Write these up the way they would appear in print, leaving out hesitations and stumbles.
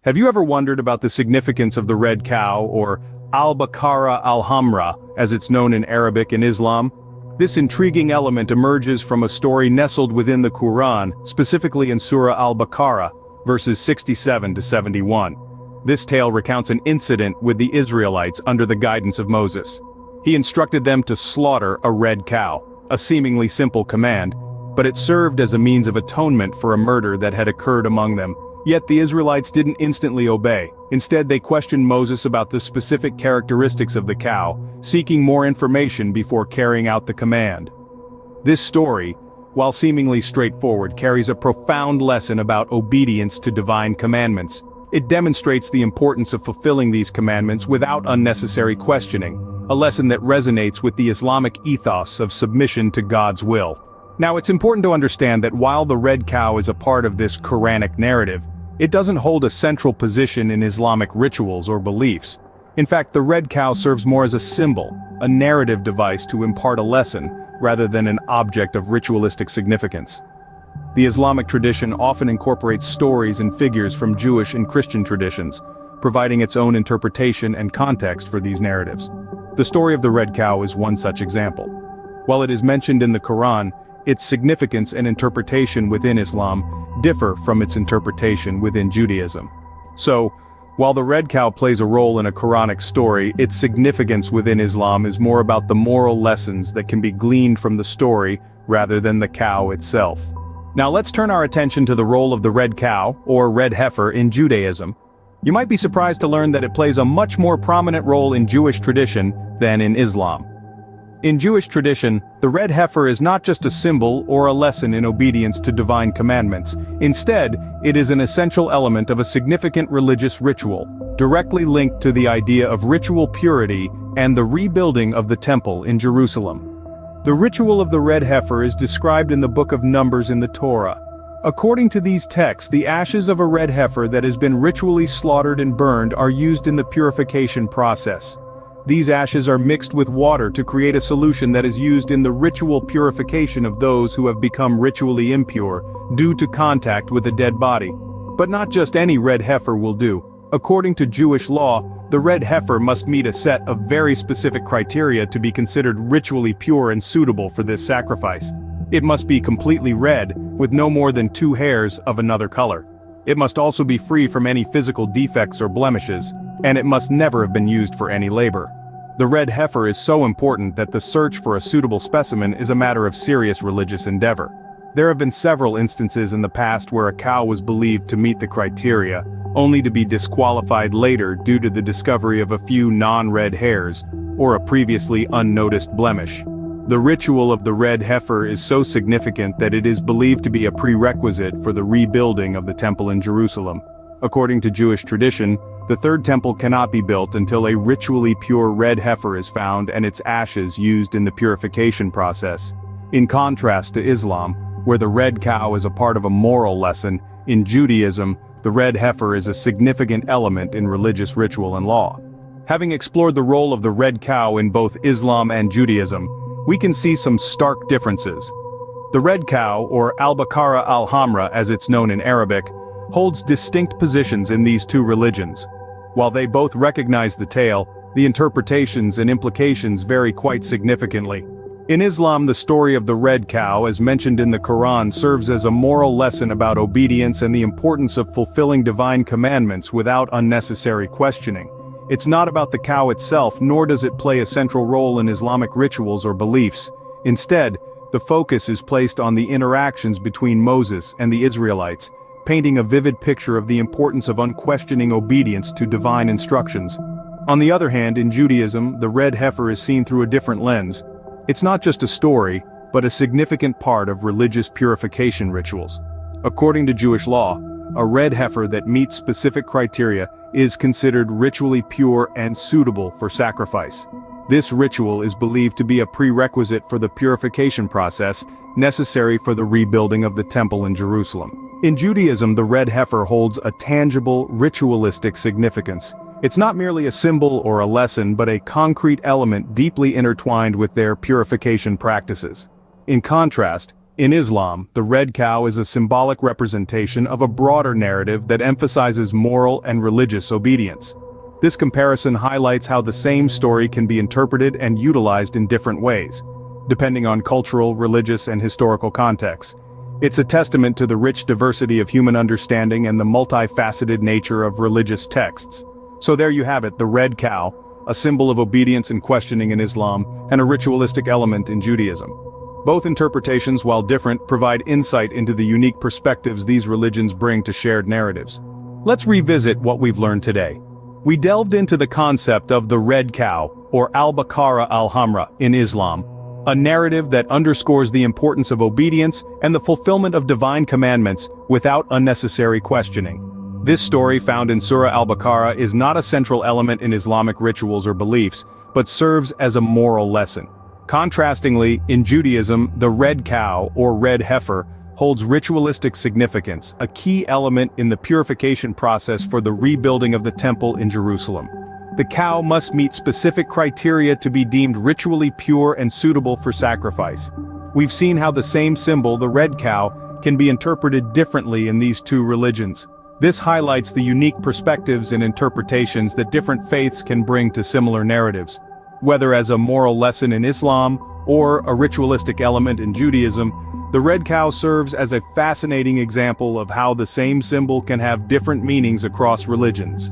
Have you ever wondered about the significance of the red cow, or al-Baqarah al-Hamra, as it's known in Arabic and Islam? This intriguing element emerges from a story nestled within the Quran, specifically in Surah al-Baqarah, verses 67 to 71. This tale recounts an incident with the Israelites under the guidance of Moses. He instructed them to slaughter a red cow, a seemingly simple command, but it served as a means of atonement for a murder that had occurred among them. Yet the Israelites didn't instantly obey. Instead, they questioned Moses about the specific characteristics of the cow, seeking more information before carrying out the command. This story, while seemingly straightforward, carries a profound lesson about obedience to divine commandments. It demonstrates the importance of fulfilling these commandments without unnecessary questioning, a lesson that resonates with the Islamic ethos of submission to God's will. Now, it's important to understand that while the red cow is a part of this Quranic narrative, it doesn't hold a central position in Islamic rituals or beliefs. In fact, the red cow serves more as a symbol, a narrative device to impart a lesson, rather than an object of ritualistic significance. The Islamic tradition often incorporates stories and figures from Jewish and Christian traditions, providing its own interpretation and context for these narratives. The story of the red cow is one such example. While it is mentioned in the Quran, its significance and interpretation within Islam differ from its interpretation within Judaism. So, while the red cow plays a role in a Quranic story, its significance within Islam is more about the moral lessons that can be gleaned from the story rather than the cow itself. Now let's turn our attention to the role of the red cow, or red heifer, in Judaism. You might be surprised to learn that it plays a much more prominent role in Jewish tradition than in Islam. In Jewish tradition, the red heifer is not just a symbol or a lesson in obedience to divine commandments. Instead, it is an essential element of a significant religious ritual, directly linked to the idea of ritual purity and the rebuilding of the temple in Jerusalem. The ritual of the red heifer is described in the Book of Numbers in the Torah. According to these texts, the ashes of a red heifer that has been ritually slaughtered and burned are used in the purification process. These ashes are mixed with water to create a solution that is used in the ritual purification of those who have become ritually impure due to contact with a dead body. But not just any red heifer will do. According to Jewish law, the red heifer must meet a set of very specific criteria to be considered ritually pure and suitable for this sacrifice. It must be completely red, with no more than 2 hairs of another color. It must also be free from any physical defects or blemishes, and it must never have been used for any labor. The red heifer is so important that the search for a suitable specimen is a matter of serious religious endeavor. There have been several instances in the past where a cow was believed to meet the criteria, only to be disqualified later due to the discovery of a few non-red hairs, or a previously unnoticed blemish. The ritual of the red heifer is so significant that it is believed to be a prerequisite for the rebuilding of the temple in Jerusalem. According to Jewish tradition, the third temple cannot be built until a ritually pure red heifer is found and its ashes used in the purification process. In contrast to Islam, where the red cow is a part of a moral lesson, in Judaism, the red heifer is a significant element in religious ritual and law. Having explored the role of the red cow in both Islam and Judaism, we can see some stark differences. The red cow, or al-Baqarah al-Hamra as it's known in Arabic, holds distinct positions in these two religions. While they both recognize the tale, the interpretations and implications vary quite significantly. In Islam, the story of the red cow, as mentioned in the Quran, serves as a moral lesson about obedience and the importance of fulfilling divine commandments without unnecessary questioning. It's not about the cow itself, nor does it play a central role in Islamic rituals or beliefs. Instead, the focus is placed on the interactions between Moses and the Israelites, painting a vivid picture of the importance of unquestioning obedience to divine instructions. On the other hand, in Judaism, the red heifer is seen through a different lens. It's not just a story, but a significant part of religious purification rituals. According to Jewish law, a red heifer that meets specific criteria is considered ritually pure and suitable for sacrifice. This ritual is believed to be a prerequisite for the purification process necessary for the rebuilding of the temple in Jerusalem. In Judaism, the red heifer holds a tangible, ritualistic significance. It's not merely a symbol or a lesson, but a concrete element deeply intertwined with their purification practices. In contrast, In Islam, the red cow is a symbolic representation of a broader narrative that emphasizes moral and religious obedience. This comparison highlights how the same story can be interpreted and utilized in different ways, depending on cultural, religious, and historical contexts. It's a testament to the rich diversity of human understanding and the multifaceted nature of religious texts. So there you have it, the red cow, a symbol of obedience and questioning in Islam, and a ritualistic element in Judaism. Both interpretations, while different, provide insight into the unique perspectives these religions bring to shared narratives. Let's revisit what we've learned today. We delved into the concept of the red cow, or al-Baqarah al-Hamra, in Islam, a narrative that underscores the importance of obedience and the fulfillment of divine commandments without unnecessary questioning. This story found in Surah al-Baqarah is not a central element in Islamic rituals or beliefs, but serves as a moral lesson. Contrastingly, in Judaism, the red cow, or red heifer, holds ritualistic significance, a key element in the purification process for the rebuilding of the temple in Jerusalem. The cow must meet specific criteria to be deemed ritually pure and suitable for sacrifice. We've seen how the same symbol, the red cow, can be interpreted differently in these two religions. This highlights the unique perspectives and interpretations that different faiths can bring to similar narratives. Whether as a moral lesson in Islam, or a ritualistic element in Judaism, the red cow serves as a fascinating example of how the same symbol can have different meanings across religions.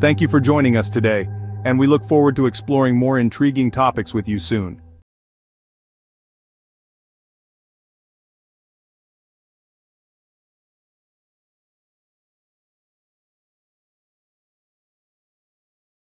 Thank you for joining us today, and we look forward to exploring more intriguing topics with you soon.